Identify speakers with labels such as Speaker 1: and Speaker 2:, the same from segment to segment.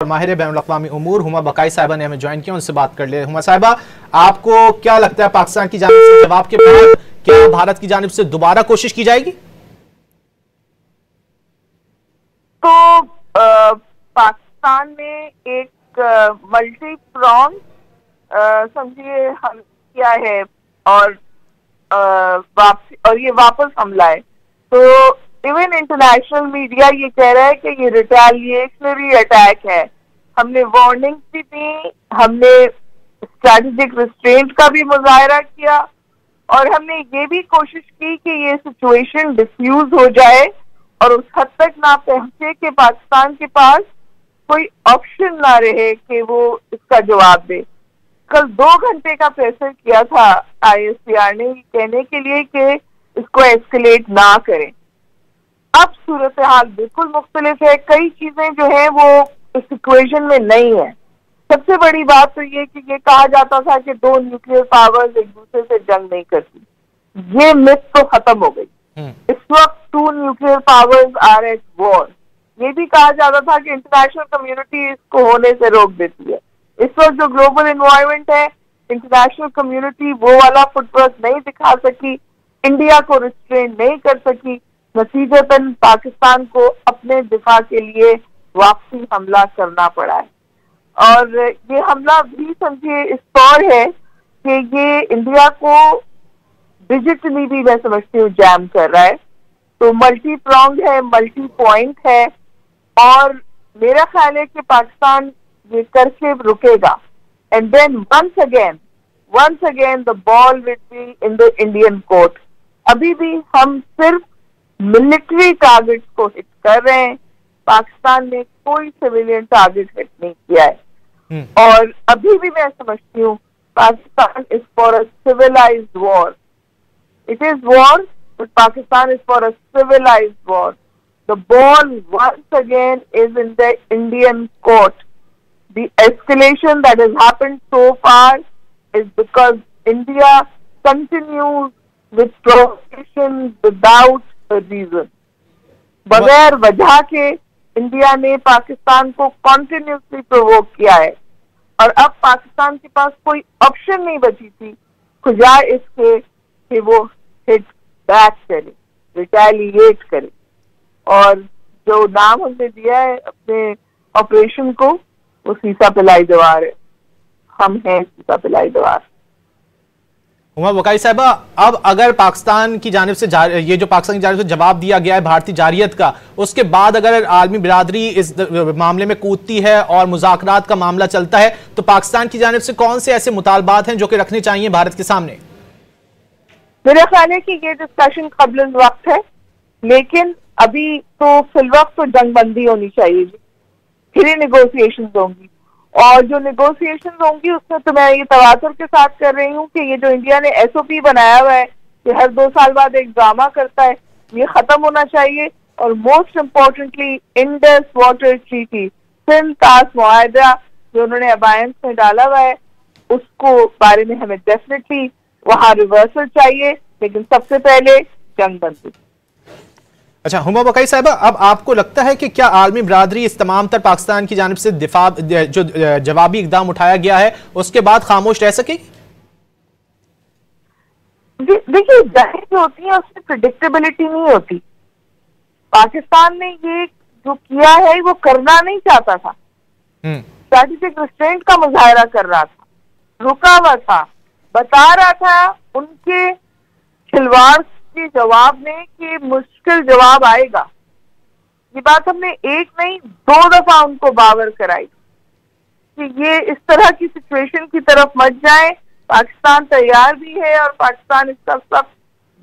Speaker 1: माहिर बैनुल-अक़वामी उमूर हुमा बकाई साहिबा ने हमें ज्वाइन किया, उनसे बात कर ले। हुमा साहिबा, आपको क्या लगता है पाकिस्तान की जानिब से जवाब के बाद क्या भारत की जानिब से दोबारा कोशिश की जाएगी?
Speaker 2: तो पाकिस्तान ने एक मल्टी प्रॉन्ग समझिए हम किया है और वापसी और ये वापस हमला है। तो इवन इंटरनेशनल मीडिया ये कह रहा है कि ये रिटेलिएशनरी अटैक है। हमने वार्निंग भी दी, हमने स्ट्रैटेजिक रिस्ट्रेंट का भी मुजाहरा किया और हमने ये भी कोशिश की कि ये सिचुएशन डिफ्यूज हो जाए और उस हद तक ना पहुंचे कि पाकिस्तान के पास कोई ऑप्शन ना रहे कि वो इसका जवाब दे। कल 2 घंटे का प्रेशर किया था ISPR ने कहने के लिए कि इसको एस्केलेट ना करें। अब सूरत हाल बिल्कुल मुख्तलिफ है, कई चीजें जो है वो इस इक्वेशन में नहीं है। सबसे बड़ी बात तो ये कि ये कहा जाता था कि 2 न्यूक्लियर पावर्स एक दूसरे से जंग नहीं करती, ये मिथ तो खत्म हो गई। इस वक्त 2 nuclear powers are at war. ये भी कहा जाता था कि इंटरनेशनल कम्युनिटी इसको होने से रोक देती है। इस वक्त जो ग्लोबल एनवायरनमेंट है, इंटरनेशनल कम्युनिटी वो वाला फुटवर्क नहीं दिखा सकी, इंडिया को रिस्ट्रेन नहीं कर सकी, नतीजतन पाकिस्तान को अपने दिफा के लिए वापसी हमला करना पड़ा है। और ये हमला भी समझिए इस तौर है कि ये इंडिया को डिजिटली भी मैं समझती हूँ जैम कर रहा है। तो मल्टी प्रॉन्ग है, मल्टी पॉइंट है और मेरा ख्याल है कि पाकिस्तान ये करके रुकेगा and then once again the ball will be in the Indian court. अभी भी हम सिर्फ मिलिट्री टारगेट्स को हिट कर रहे हैं, पाकिस्तान ने कोई सिविलियन टारगेट हिट नहीं किया है। और अभी भी मैं समझती हूँ Pakistan is for a civilised war. It is war but Pakistan is for a civilized war. The ball once again is in the Indian court. The escalation that has happened so far is because India continues with provocation without a reason. बगैर वजह के India ने पाकिस्तान को continuously provoke किया है और अब पाकिस्तान के पास कोई ऑप्शन नहीं बची थी खुजाए इसके कि वो हिट बैक करे, रिटेलिएट करे। और जो नाम हमने दिया है अपने ऑपरेशन को वो सीसा पिलाई दीवार है। हम हैं सीसा पिलाई दीवार।
Speaker 1: हुमा बकाई साहिबा, अब अगर पाकिस्तान की जानिब से ये जो पाकिस्तान की जानिब से जवाब दिया गया है भारतीय जारियत का, उसके बाद अगर आलमी बिरादरी इस मामले में कूदती है और मुज़ाकरात का मामला चलता है तो पाकिस्तान की जानिब से कौन से ऐसे मुतालबात हैं जो कि रखने चाहिए भारत के सामने?
Speaker 2: मेरा ख्याल है कि ये डिस्कशन क़ब्ल वक्त है, लेकिन अभी तो फिल वक्त तो जंगबंदी होनी चाहिए जी, फिर ही नेगोशिएशंस होंगी। और जो नेगोशिएशंस होंगी उसमें तो मैं ये तवातुर के साथ कर रही हूँ कि ये जो इंडिया ने SOP बनाया हुआ है कि हर 2 साल बाद एक ड्रामा करता है, ये खत्म होना चाहिए। और most importantly Indus water treaty, Sindh तास मुआहदा जो उन्होंने अबायंस में डाला हुआ है, उसको बारे में हमें डेफिनेटली वहां रिवर्सल चाहिए, लेकिन सबसे पहले जंगबंदी।
Speaker 1: अच्छा हुमा बकाई साहिबा, अब आपको लगता है कि क्या आलमी बिरादरी इस तमाम तर पाकिस्तान की जानिब से दिफा जो जवाबी इकदाम उठाया गया है उसके बाद खामोश रह सकेगी?
Speaker 2: देखिए, जंग जो होती है उसमें प्रेडिक्टेबिलिटी नहीं होती। पाकिस्तान ने ये जो किया है वो करना नहीं चाहता था, स्ट्रैटेजिक रिस्ट्रेंट का मुजाहरा कर रहा था, रुका हुआ था, बता रहा था उनके खिलवाड़ के जवाब में कि मुश्किल जवाब आएगा। ये बात हमने एक नहीं 2 दफा उनको बावर कराई कि ये इस तरह की सिचुएशन की तरफ मत जाए, पाकिस्तान तैयार भी है और पाकिस्तान इसका सब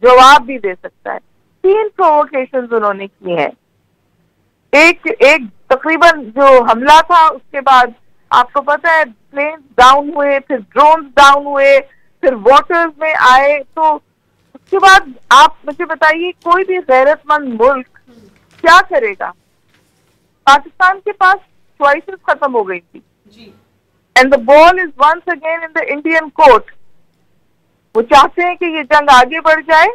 Speaker 2: जवाब भी दे सकता है। 3 प्रोवोकेशंस उन्होंने की हैं। एक तकरीबन जो हमला था उसके बाद आपको पता है प्लेन डाउन हुए, फिर ड्रोन डाउन हुए, फिर वाटर्स में आए। तो उसके बाद आप मुझे बताइए कोई भी गैरतमंद मुल्क क्या करेगा? पाकिस्तान के पास चॉइसेस खत्म हो गई थी and the ball is once again in the Indian court. वो चाहते हैं कि ये जंग आगे बढ़ जाए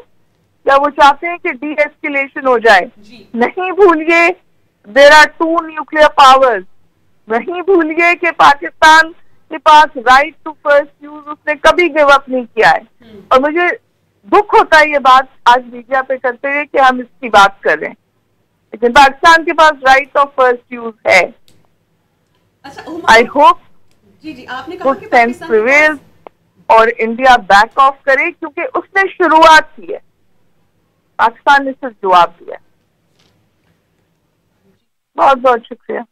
Speaker 2: या वो चाहते हैं कि डी एस्केलेशन हो जाए? नहीं भूलिए, देयर आर 2 न्यूक्लियर पावर्स, नहीं भूलिए कि पाकिस्तान के पास राइट टू फर्स्ट यूज उसने कभी गिव अप नहीं किया है। और मुझे दुख होता है ये बात आज मीडिया पे करते हुए कि हम इसकी बात कर रहे हैं, लेकिन पाकिस्तान के पास राइट ऑफ फर्स्ट यूज है। आई होप
Speaker 3: जी आपने कहा कि
Speaker 2: सेंस प्रिवेल्स और इंडिया बैक ऑफ करे, क्योंकि उसने शुरुआत की है, पाकिस्तान ने सिर्फ जवाब दिया। बहुत बहुत शुक्रिया।